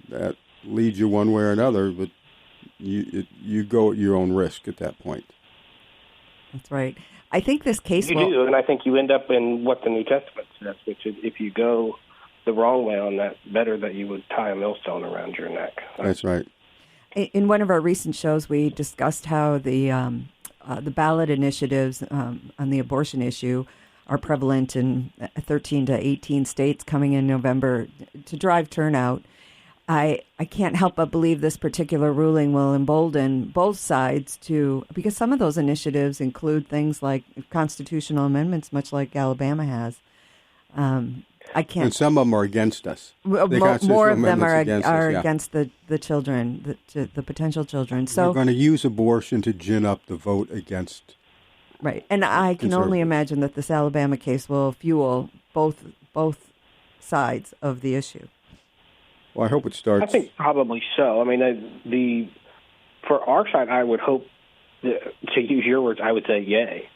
Speaker 4: that leads you one way or another, but you go at your own risk at that point.
Speaker 5: That's right. I think this case
Speaker 7: you do, and I think you end up in what the New Testament says, which is if you go the wrong way on that, better that you would tie a millstone around your neck.
Speaker 4: That's right.
Speaker 5: In one of our recent shows, we discussed how the ballot initiatives on the abortion issue are prevalent in 13 to 18 states coming in November to drive turnout. I can't help but believe this particular ruling will embolden both sides because some of those initiatives include things like constitutional amendments, much like Alabama has. I can't.
Speaker 4: And some of them are against us.
Speaker 5: More of them are against the children, the potential children. So
Speaker 4: they're going to use abortion to gin up the vote against.
Speaker 5: Right, and I can only imagine that this Alabama case will fuel both sides of the issue.
Speaker 4: Well, I hope it starts.
Speaker 7: I think probably so. I mean, for our side, I would hope, to use your words, I would say yay.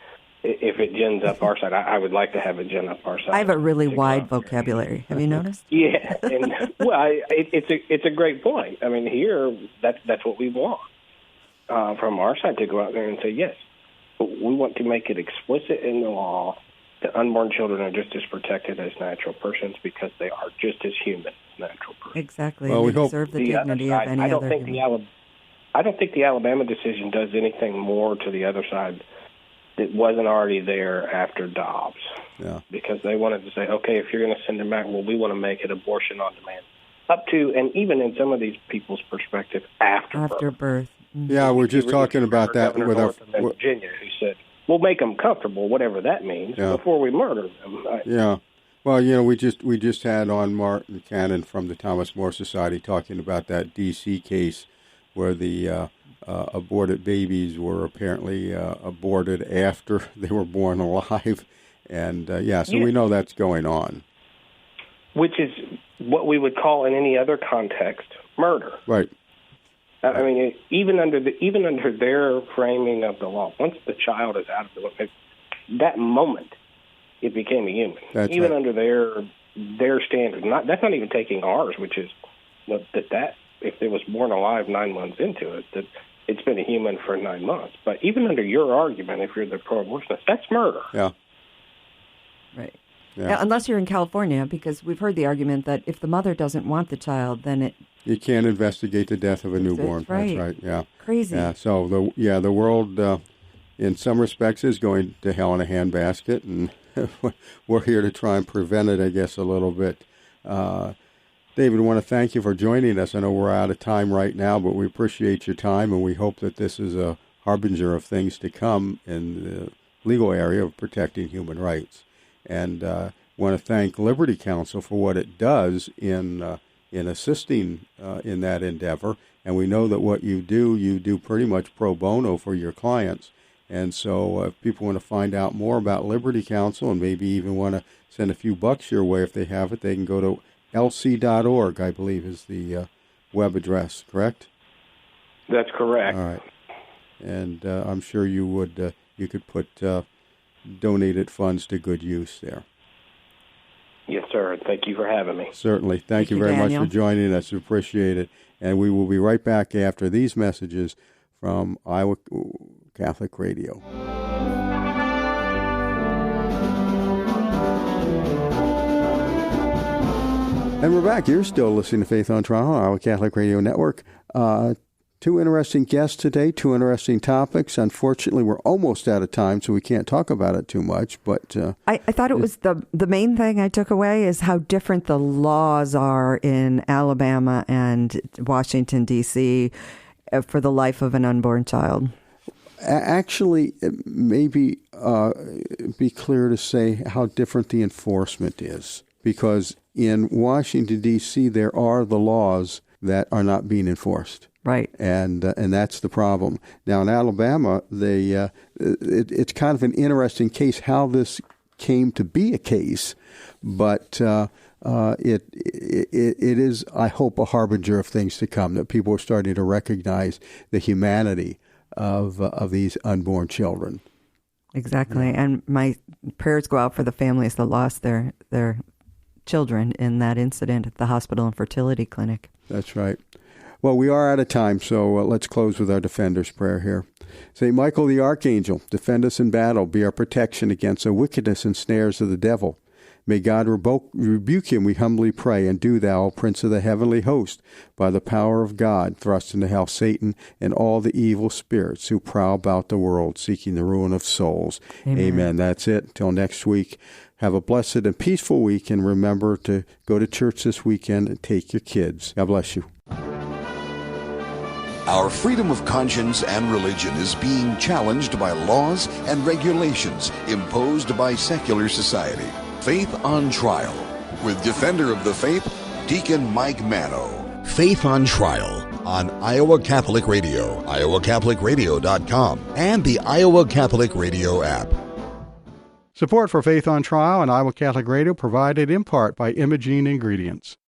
Speaker 7: If it gins up our side, I would like to have it gin up our side.
Speaker 5: I have a really wide vocabulary. Have you noticed?
Speaker 7: Yeah, and it's a great point. I mean, here that's what we want from our side, to go out there and say yes. But we want to make it explicit in the law that unborn children are just as protected as natural persons because they are just as human as natural persons.
Speaker 5: Exactly. Well, we deserve the dignity of any other human.
Speaker 7: I don't think the Alabama decision does anything more to the other side that wasn't already there after Dobbs.
Speaker 4: Yeah. Because
Speaker 7: they wanted to say, okay, if you're going to send them back, well, we want to make it abortion on demand. Up to, and even in some of these people's perspective, after birth.
Speaker 5: Mm-hmm.
Speaker 4: Yeah, we're just talking about that with
Speaker 7: Virginia, who said, we'll make them comfortable, whatever that means, before we murder them.
Speaker 4: Yeah. Well, we just had on Martin Cannon from the Thomas More Society talking about that D.C. case where the aborted babies were apparently aborted after they were born alive. And, so we know that's going on.
Speaker 7: Which is what we would call in any other context murder.
Speaker 4: Right.
Speaker 7: I mean, even under their framing of the law, once the child is out of the womb, that moment it became a human.
Speaker 4: That's
Speaker 7: even
Speaker 4: right.
Speaker 7: under their standard. That's not even taking ours, which is that if it was born alive 9 months into it, that it's been a human for 9 months. But even under your argument, if you're the pro-abortionist, that's murder.
Speaker 4: Yeah.
Speaker 5: Right. Yeah. Unless you're in California, because we've heard the argument that if the mother doesn't want the child, then
Speaker 4: you can't investigate the death of a newborn.
Speaker 5: Right.
Speaker 4: That's right. Yeah.
Speaker 5: Crazy.
Speaker 4: Yeah. So the world, in some respects, is going to hell in a handbasket, and we're here to try and prevent it, I guess, a little bit. David, I want to thank you for joining us. I know we're out of time right now, but we appreciate your time, and we hope that this is a harbinger of things to come in the legal area of protecting human rights. And want to thank Liberty Counsel for what it does in assisting in that endeavor. And we know that what you do pretty much pro bono for your clients. And so if people want to find out more about Liberty Counsel and maybe even want to send a few bucks your way if they have it, they can go to lc.org, I believe is the web address, correct?
Speaker 7: That's correct.
Speaker 4: All right. And I'm sure you could put donated funds to good use there.
Speaker 7: Yes, sir. Thank you for having me.
Speaker 4: Certainly. Thank you very
Speaker 5: Daniel.
Speaker 4: much for joining us. We appreciate it. And we will be right back after these messages from Iowa Catholic Radio. And we're back. You're still listening to Faith on Trial on Iowa Catholic Radio Network. Two interesting guests today, two interesting topics. Unfortunately, we're almost out of time, so we can't talk about it too much. But
Speaker 5: I thought it was the main thing I took away is how different the laws are in Alabama and Washington, D.C. For the life of an unborn child.
Speaker 4: Actually, it may be clear to say how different the enforcement is. Because in Washington, D.C., there are the laws that are not being enforced.
Speaker 5: Right,
Speaker 4: and that's the problem. Now in Alabama, it's kind of an interesting case how this came to be a case, but it is, I hope, a harbinger of things to come. That people are starting to recognize the humanity of these unborn children.
Speaker 5: Exactly, and my prayers go out for the families that lost their children in that incident at the hospital and fertility clinic.
Speaker 4: That's right. Well, we are out of time, so let's close with our Defender's Prayer here. St. Michael the Archangel, defend us in battle, be our protection against the wickedness and snares of the devil. May God rebuke him, we humbly pray, and do thou, O Prince of the heavenly host, by the power of God, thrust into hell Satan and all the evil spirits who prowl about the world, seeking the ruin of souls. Amen. That's it. Until next week, have a blessed and peaceful week, and remember to go to church this weekend and take your kids. God bless you.
Speaker 2: Our freedom of conscience and religion is being challenged by laws and regulations imposed by secular society. Faith on Trial. with Defender of the Faith, Deacon Mike Mano. Faith on Trial on Iowa Catholic Radio, iowacatholicradio.com, and the Iowa Catholic Radio app.
Speaker 1: Support for Faith on Trial and Iowa Catholic Radio provided in part by Imogene Ingredients.